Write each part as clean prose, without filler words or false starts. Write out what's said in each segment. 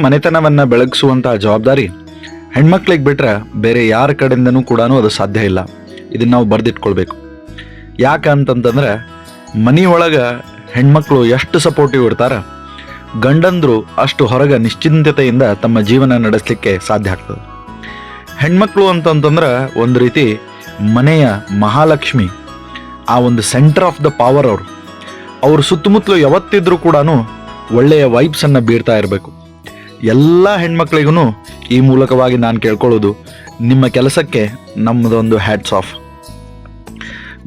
ಮನೆತನವನ್ನು ಬೆಳಗಿಸುವಂಥ ಜವಾಬ್ದಾರಿ ಹೆಣ್ಮಕ್ಳಿಗೆ ಬಿಟ್ಟರೆ ಬೇರೆ ಯಾರ ಕಡೆಯಿಂದನೂ ಕೂಡ ಅದು ಸಾಧ್ಯ ಇಲ್ಲ. ಇದನ್ನು ನಾವು ಬರೆದಿಟ್ಕೊಳ್ಬೇಕು. ಯಾಕಂತಂತಂದ್ರೆ ಮನೆಯೊಳಗೆ ಹೆಣ್ಮಕ್ಳು ಎಷ್ಟು ಸಪೋರ್ಟಿವ್ ಇರ್ತಾರೆ, ಗಂಡಂದರು ಅಷ್ಟು ಹೊರಗೆ ನಿಶ್ಚಿಂತತೆಯಿಂದ ತಮ್ಮ ಜೀವನ ನಡೆಸಲಿಕ್ಕೆ ಸಾಧ್ಯ ಆಗ್ತದೆ. ಹೆಣ್ಮಕ್ಳು ಅಂತಂತಂದ್ರೆ ಒಂದು ರೀತಿ ಮನೆಯ ಮಹಾಲಕ್ಷ್ಮಿ, ಆ ಒಂದು ಸೆಂಟರ್ ಆಫ್ ದ ಪವರ್. ಅವ್ರ ಸುತ್ತಮುತ್ತಲು ಯಾವತ್ತಿದ್ರೂ ಕೂಡ ಒಳ್ಳೆಯ ವೈಬ್ಸನ್ನು ಬೀರ್ತಾ ಇರಬೇಕು. ಎಲ್ಲ ಹೆಣ್ಮಕ್ಳಿಗೂ ಈ ಮೂಲಕವಾಗಿ ನಾನು ಕೇಳ್ಕೊಳ್ಳೋದು, ನಿಮ್ಮ ಕೆಲಸಕ್ಕೆ ನಮ್ಮದೊಂದು ಹ್ಯಾಟ್ಸ್ ಆಫ್.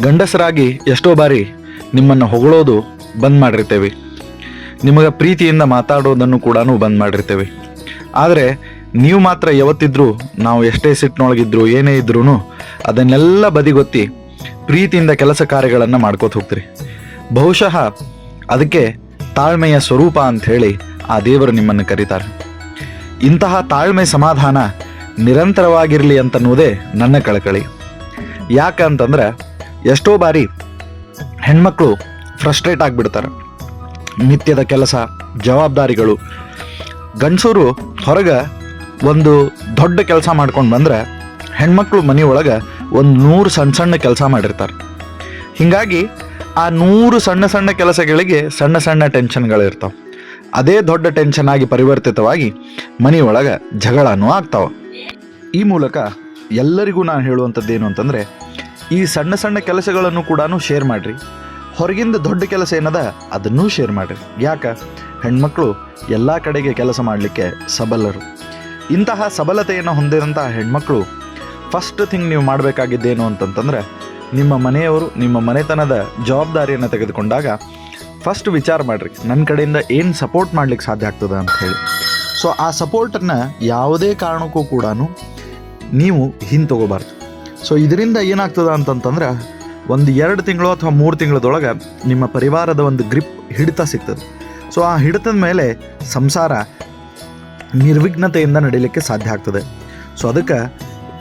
ಗಂಡಸರಾಗಿ ಎಷ್ಟೋ ಬಾರಿ ನಿಮ್ಮನ್ನು ಹೊಗಳೋದು ಬಂದ್ ಮಾಡಿರ್ತೇವೆ, ನಿಮಗೆ ಪ್ರೀತಿಯಿಂದ ಮಾತಾಡೋದನ್ನು ಕೂಡ ಬಂದ್ ಮಾಡಿರ್ತೇವೆ. ಆದರೆ ನೀವು ಮಾತ್ರ ಯಾವತ್ತಿದ್ರೂ ನಾವು ಎಷ್ಟೇ ಸಿಟ್ಟಿನೊಳಗಿದ್ರು ಏನೇ ಇದ್ರೂ ಅದನ್ನೆಲ್ಲ ಬದಿಗೊತ್ತಿ ಪ್ರೀತಿಯಿಂದ ಕೆಲಸ ಕಾರ್ಯಗಳನ್ನು ಮಾಡ್ಕೋತ ಹೋಗ್ತೀರಿ. ಬಹುಶಃ ಅದಕ್ಕೆ ತಾಳ್ಮೆಯ ಸ್ವರೂಪ ಅಂತ ಹೇಳಿ ಆ ದೇವರು ನಿಮ್ಮನ್ನು ಕರೀತಾರೆ. ಇಂತಹ ತಾಳ್ಮೆ ಸಮಾಧಾನ ನಿರಂತರವಾಗಿರಲಿ ಅಂತನ್ನುವುದೇ ನನ್ನ ಕಳಕಳಿ. ಯಾಕಂತಂದ್ರೆ ಎಷ್ಟೋ ಬಾರಿ ಹೆಣ್ಮಕ್ಳು ಫ್ರಸ್ಟ್ರೇಟ್ ಆಗಿಬಿಡ್ತಾರೆ. ನಿತ್ಯದ ಕೆಲಸ ಜವಾಬ್ದಾರಿಗಳು. ಗಂಡಸರು ಹೊರಗೆ ಒಂದು ದೊಡ್ಡ ಕೆಲಸ ಮಾಡ್ಕೊಂಡು ಬಂದರೆ ಹೆಣ್ಮಕ್ಳು ಮನೆಯೊಳಗೆ ಒಂದು 100 ಸಣ್ಣ ಸಣ್ಣ ಕೆಲಸ ಮಾಡಿರ್ತಾರೆ. ಹೀಗಾಗಿ ಆ 100 ಸಣ್ಣ ಸಣ್ಣ ಕೆಲಸಗಳಿಗೆ ಸಣ್ಣ ಸಣ್ಣ ಟೆನ್ಷನ್ಗಳಿರ್ತಾವೆ. ಅದೇ ದೊಡ್ಡ ಟೆನ್ಷನ್ ಆಗಿ ಪರಿವರ್ತಿತವಾಗಿ ಮನೆಯೊಳಗೆ ಜಗಳನೂ ಆಗ್ತಾವೆ. ಈ ಮೂಲಕ ಎಲ್ಲರಿಗೂ ನಾನು ಹೇಳುವಂಥದ್ದೇನು ಅಂತಂದರೆ, ಈ ಸಣ್ಣ ಸಣ್ಣ ಕೆಲಸಗಳನ್ನು ಕೂಡ ಶೇರ್ ಮಾಡಿರಿ. ಹೊರಗಿಂದ ದೊಡ್ಡ ಕೆಲಸ ಏನದ ಅದನ್ನೂ ಶೇರ್ ಮಾಡಿರಿ. ಯಾಕೆ? ಹೆಣ್ಮಕ್ಳು ಎಲ್ಲ ಕಡೆಗೆ ಕೆಲಸ ಮಾಡಲಿಕ್ಕೆ ಸಬಲರು. ಇಂತಹ ಸಬಲತೆಯನ್ನು ಹೊಂದಿದಂತಹ ಹೆಣ್ಮಕ್ಳು ಫಸ್ಟ್ ಥಿಂಗ್ ನೀವು ಮಾಡಬೇಕಾಗಿದ್ದೇನು ಅಂತಂತಂದರೆ, ನಿಮ್ಮ ಮನೆಯವರು ನಿಮ್ಮ ಮನೆತನದ ಜವಾಬ್ದಾರಿಯನ್ನು ತೆಗೆದುಕೊಂಡಾಗ ಫಸ್ಟ್ ವಿಚಾರ ಮಾಡಿರಿ, ನನ್ನ ಕಡೆಯಿಂದ ಏನು ಸಪೋರ್ಟ್ ಮಾಡ್ಲಿಕ್ಕೆ ಸಾಧ್ಯ ಆಗ್ತದೆ ಅಂತ ಹೇಳಿ. ಸೊ ಆ ಸಪೋರ್ಟನ್ನು ಯಾವುದೇ ಕಾರಣಕ್ಕೂ ಕೂಡ ನೀವು ಹಿಂತಗೋಬಾರ್ದು. ಸೊ ಇದರಿಂದ ಏನಾಗ್ತದೆ ಅಂತಂತಂದ್ರೆ, ಒಂದು 2 ತಿಂಗಳು ಅಥವಾ 3 ತಿಂಗಳದೊಳಗೆ ನಿಮ್ಮ ಪರಿವಾರದ ಒಂದು ಗ್ರಿಪ್ ಹಿಡಿತ ಸಿಗ್ತದೆ. ಸೊ ಆ ಹಿಡಿತದ ಮೇಲೆ ಸಂಸಾರ ನಿರ್ವಿಘ್ನತೆಯಿಂದ ನಡೀಲಿಕ್ಕೆ ಸಾಧ್ಯ ಆಗ್ತದೆ. ಸೊ ಅದಕ್ಕೆ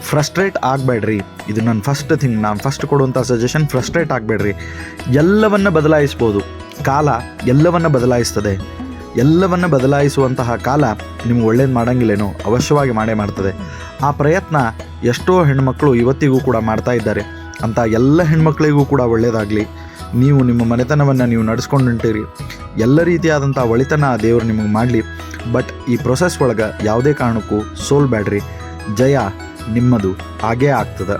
ಫ್ರಸ್ಟ್ರೇಟ್ ಆಗಬೇಡ್ರಿ. ಇದು ನನ್ನ ಫಸ್ಟ್ ಥಿಂಗ್, ನಾನು ಫಸ್ಟ್ ಕೊಡುವಂಥ ಸಜೆಷನ್. ಫ್ರಸ್ಟ್ರೇಟ್ ಆಗಬೇಡ್ರಿ. ಎಲ್ಲವನ್ನು ಬದಲಾಯಿಸ್ಬೋದು. ಕಾಲ ಎಲ್ಲವನ್ನು ಬದಲಾಯಿಸ್ತದೆ. ಎಲ್ಲವನ್ನು ಬದಲಾಯಿಸುವಂತಹ ಕಾಲ ನಿಮ್ಗೆ ಒಳ್ಳೇದು ಮಾಡೋಂಗಿಲ್ಲೇನೋ, ಅವಶ್ಯವಾಗಿ ಮಾಡೇ ಮಾಡ್ತದೆ. ಆ ಪ್ರಯತ್ನ ಎಷ್ಟೋ ಹೆಣ್ಮಕ್ಳು ಇವತ್ತಿಗೂ ಕೂಡ ಮಾಡ್ತಾ ಇದ್ದಾರೆ. ಅಂತ ಎಲ್ಲ ಹೆಣ್ಮಕ್ಳಿಗೂ ಕೂಡ ಒಳ್ಳೆಯದಾಗಲಿ. ನೀವು ನಿಮ್ಮ ಮನೆತನವನ್ನು ನೀವು ನಡೆಸ್ಕೊಂಡು ಹೊಂಟಿರಿ. ಎಲ್ಲ ರೀತಿಯಾದಂಥ ಒಳಿತನ ಆ ದೇವರು ನಿಮಗೆ ಮಾಡಲಿ. ಬಟ್ ಈ ಪ್ರೊಸೆಸ್ ಒಳಗೆ ಯಾವುದೇ ಕಾರಣಕ್ಕೂ ಸೋಲ್ಬೇಡ್ರಿ. ಜಯ ನಿಮ್ಮದು ಆಗೇ ಆಗ್ತದೆ.